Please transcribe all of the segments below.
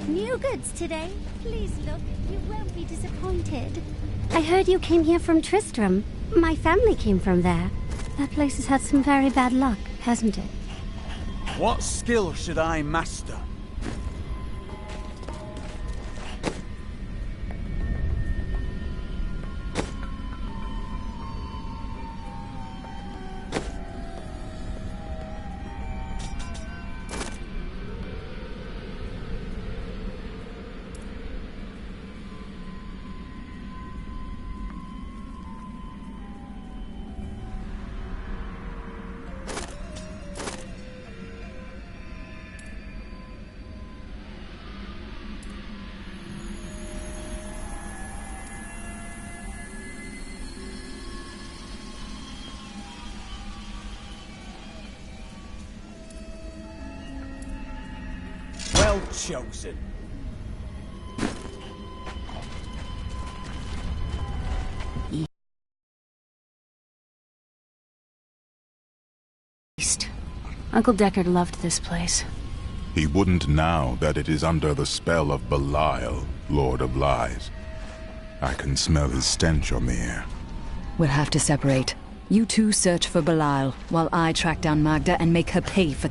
New goods today. Please look, you won't be disappointed. I heard you came here from Tristram. My family came from there. That place has had some very bad luck, hasn't it? What skill should I master? Well chosen. Uncle Deckard loved this place. He wouldn't now that it is under the spell of Belial, Lord of Lies. I can smell his stench on the air. We'll have to separate. You two search for Belial, while I track down Magda and make her pay for...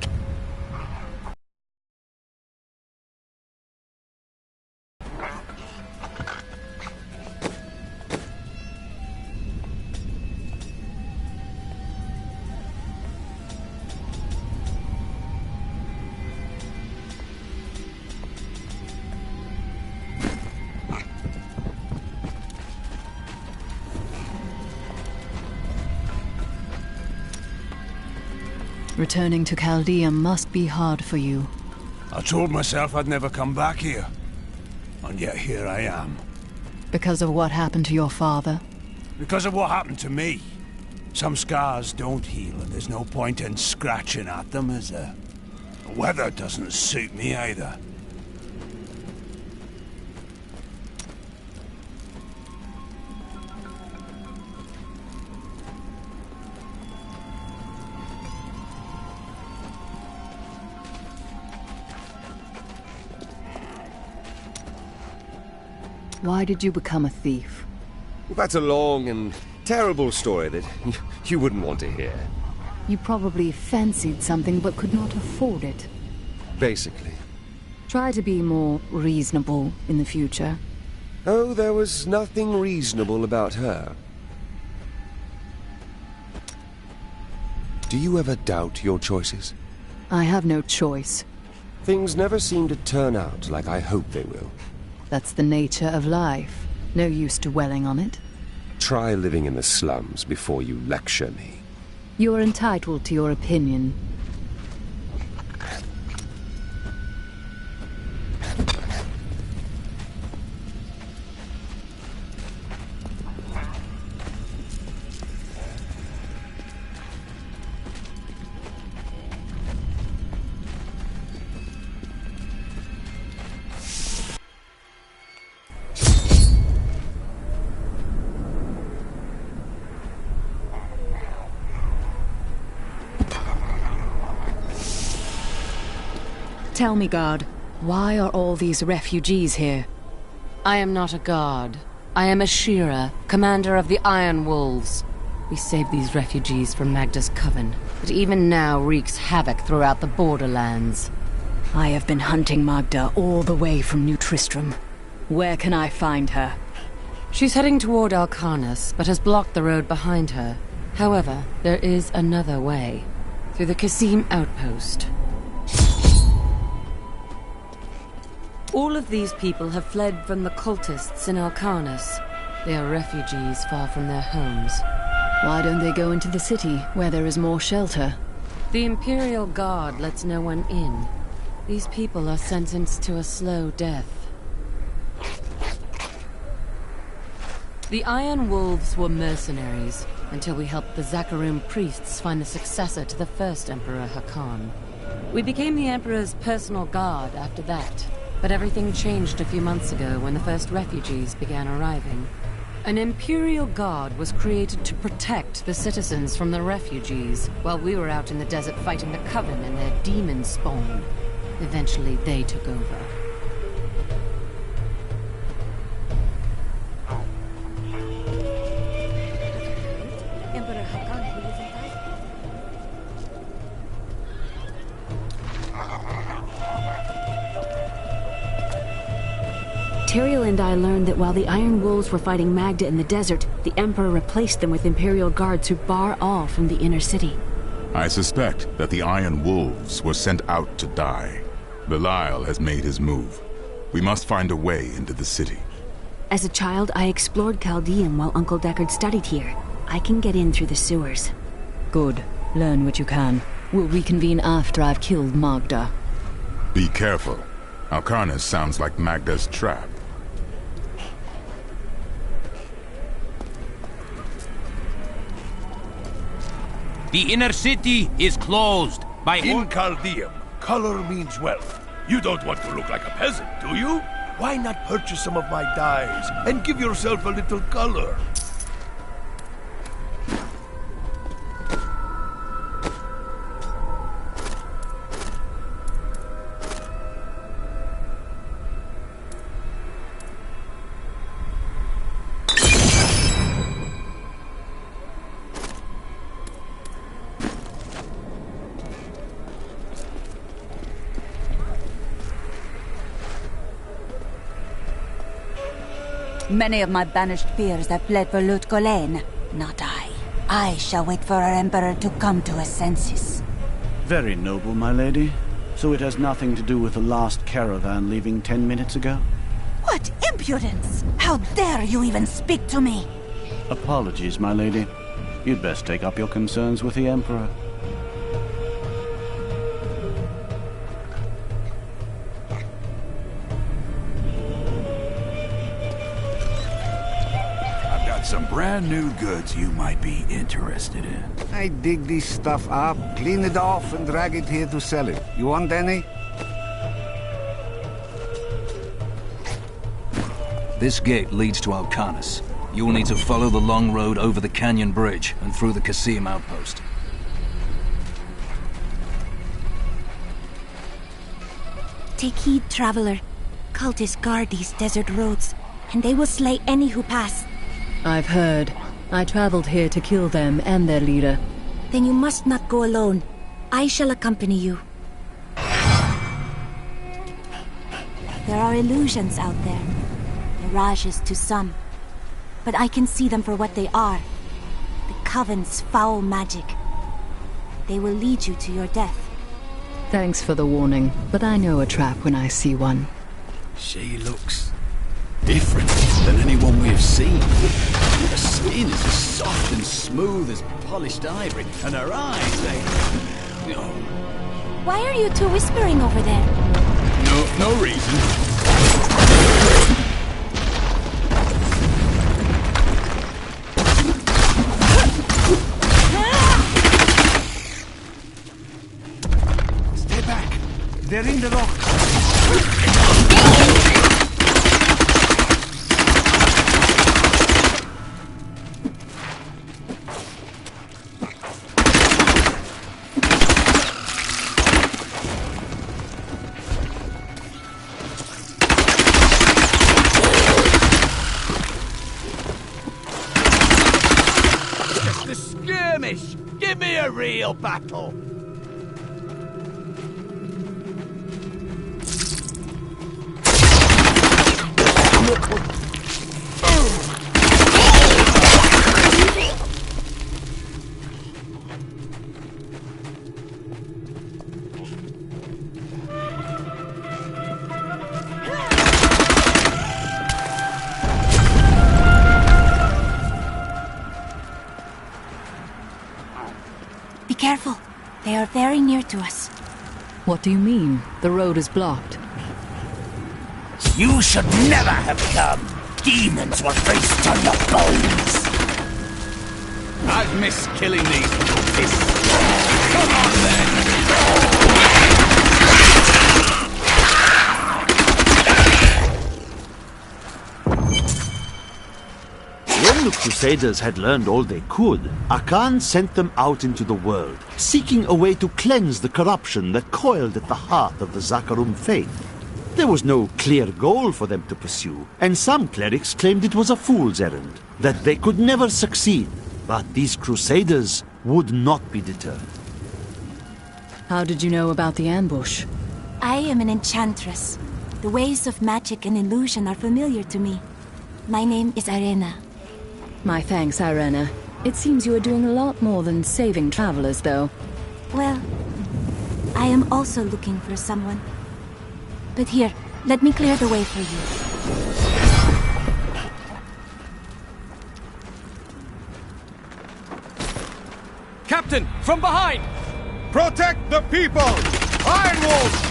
Returning to Chaldea must be hard for you. I told myself I'd never come back here. And yet here I am. Because of what happened to your father? Because of what happened to me. Some scars don't heal, and there's no point in scratching at them, is there? The weather doesn't suit me either. Why did you become a thief? That's a long and terrible story that you wouldn't want to hear. You probably fancied something but could not afford it. Basically. Try to be more reasonable in the future. Oh, there was nothing reasonable about her. Do you ever doubt your choices? I have no choice. Things never seem to turn out like I hope they will. That's the nature of life. No use dwelling on it. Try living in the slums before you lecture me. You're entitled to your opinion. Tell me, guard, why are all these refugees here? I am not a guard. I am a Shira, commander of the Iron Wolves. We saved these refugees from Magda's coven, but even now wreaks havoc throughout the borderlands. I have been hunting Magda all the way from New Tristram. Where can I find her? She's heading toward Alcarnus, but has blocked the road behind her. However, there is another way. Through the Kasim outpost. All of these people have fled from the cultists in Alcarnus. They are refugees far from their homes. Why don't they go into the city, where there is more shelter? The Imperial Guard lets no one in. These people are sentenced to a slow death. The Iron Wolves were mercenaries, until we helped the Zakharum priests find the successor to the first Emperor Hakan. We became the Emperor's personal guard after that. But everything changed a few months ago when the first refugees began arriving. An Imperial Guard was created to protect the citizens from the refugees, while we were out in the desert fighting the Coven and their demon spawn. Eventually, they took over. Tyrael and I learned that while the Iron Wolves were fighting Magda in the desert, the Emperor replaced them with Imperial guards who bar all from the inner city. I suspect that the Iron Wolves were sent out to die. Belial has made his move. We must find a way into the city. As a child, I explored Chaldean while Uncle Deckard studied here. I can get in through the sewers. Good. Learn what you can. We'll reconvene after I've killed Magda. Be careful. Alcarnus sounds like Magda's trap. The inner city is closed by... In Chaldean, color means wealth. You don't want to look like a peasant, do you? Why not purchase some of my dyes and give yourself a little color? Many of my banished peers have fled for Lut Gholen. Not I. I shall wait for our Emperor to come to his senses. Very noble, my lady. So it has nothing to do with the last caravan leaving 10 minutes ago? What impudence! How dare you even speak to me! Apologies, my lady. You'd best take up your concerns with the Emperor. Some brand new goods you might be interested in. I dig this stuff up, clean it off, and drag it here to sell it. You want any? This gate leads to Alcarnus. You will need to follow the long road over the canyon bridge and through the Qasim outpost. Take heed, traveler. Cultists guard these desert roads, and they will slay any who pass. I've heard. I traveled here to kill them and their leader. Then you must not go alone. I shall accompany you. There are illusions out there. Mirages to some. But I can see them for what they are. The Coven's foul magic. They will lead you to your death. Thanks for the warning, but I know a trap when I see one. She looks different than anyone we've seen. Her skin is as soft and smooth as polished ivory, and her eyes, they... Oh. Why are you two whispering over there? No reason. Stay back. They're in the rock. Give me a real battle! Be careful. They are very near to us. What do you mean? The road is blocked. You should never have come. Demons will feast on your bones. I've missed killing these cultists. Come on then! When the Crusaders had learned all they could, Akan sent them out into the world, seeking a way to cleanse the corruption that coiled at the heart of the Zakarum faith. There was no clear goal for them to pursue, and some clerics claimed it was a fool's errand, that they could never succeed. But these Crusaders would not be deterred. How did you know about the ambush? I am an enchantress. The ways of magic and illusion are familiar to me. My name is Irena. My thanks, Irena. It seems you are doing a lot more than saving travelers, though. Well, I am also looking for someone. But here, let me clear the way for you. Captain, from behind! Protect the people! Iron Wolves!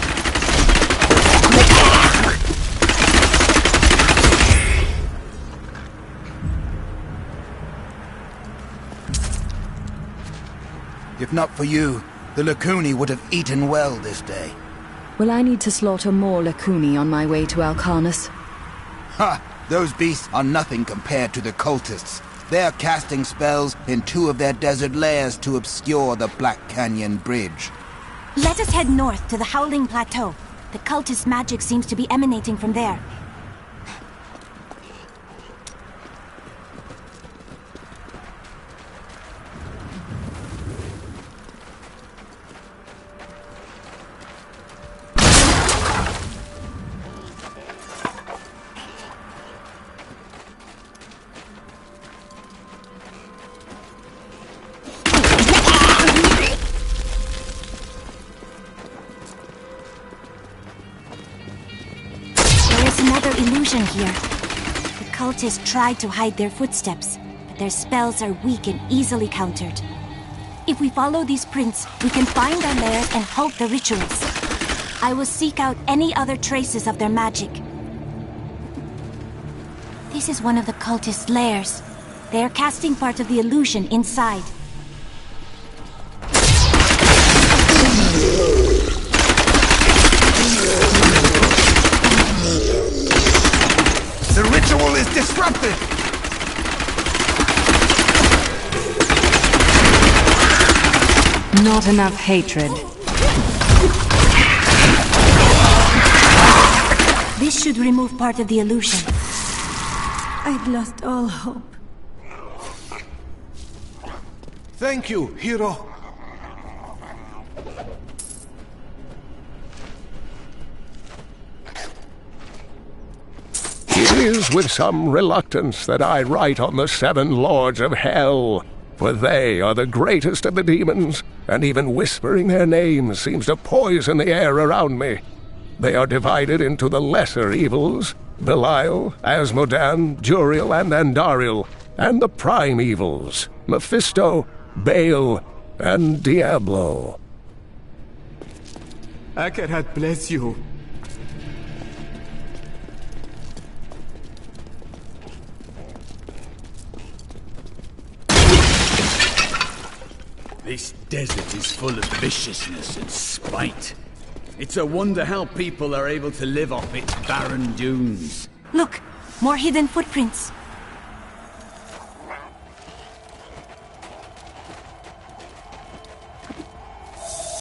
If not for you, the Lacuni would have eaten well this day. Will I need to slaughter more Lacuni on my way to Alcanus? Ha! Those beasts are nothing compared to the cultists. They're casting spells in 2 of their desert lairs to obscure the Black Canyon Bridge. Let us head north to the Howling Plateau. The cultist magic seems to be emanating from there. Illusion here. The cultists tried to hide their footsteps, but their spells are weak and easily countered. If we follow these prints, we can find their lairs and halt the rituals. I will seek out any other traces of their magic. This is one of the cultists' lairs. They are casting part of the illusion inside. The ritual is disrupted! Not enough hatred. This should remove part of the illusion. I'd lost all hope. Thank you, hero. It is with some reluctance that I write on the 7 Lords of Hell, for they are the greatest of the demons, and even whispering their names seems to poison the air around me. They are divided into the lesser evils, Belial, Asmodan, Juriel, and Andariel, and the prime evils, Mephisto, Baal, and Diablo. Akarat bless you. This desert is full of viciousness and spite. It's a wonder how people are able to live off its barren dunes. Look, more hidden footprints.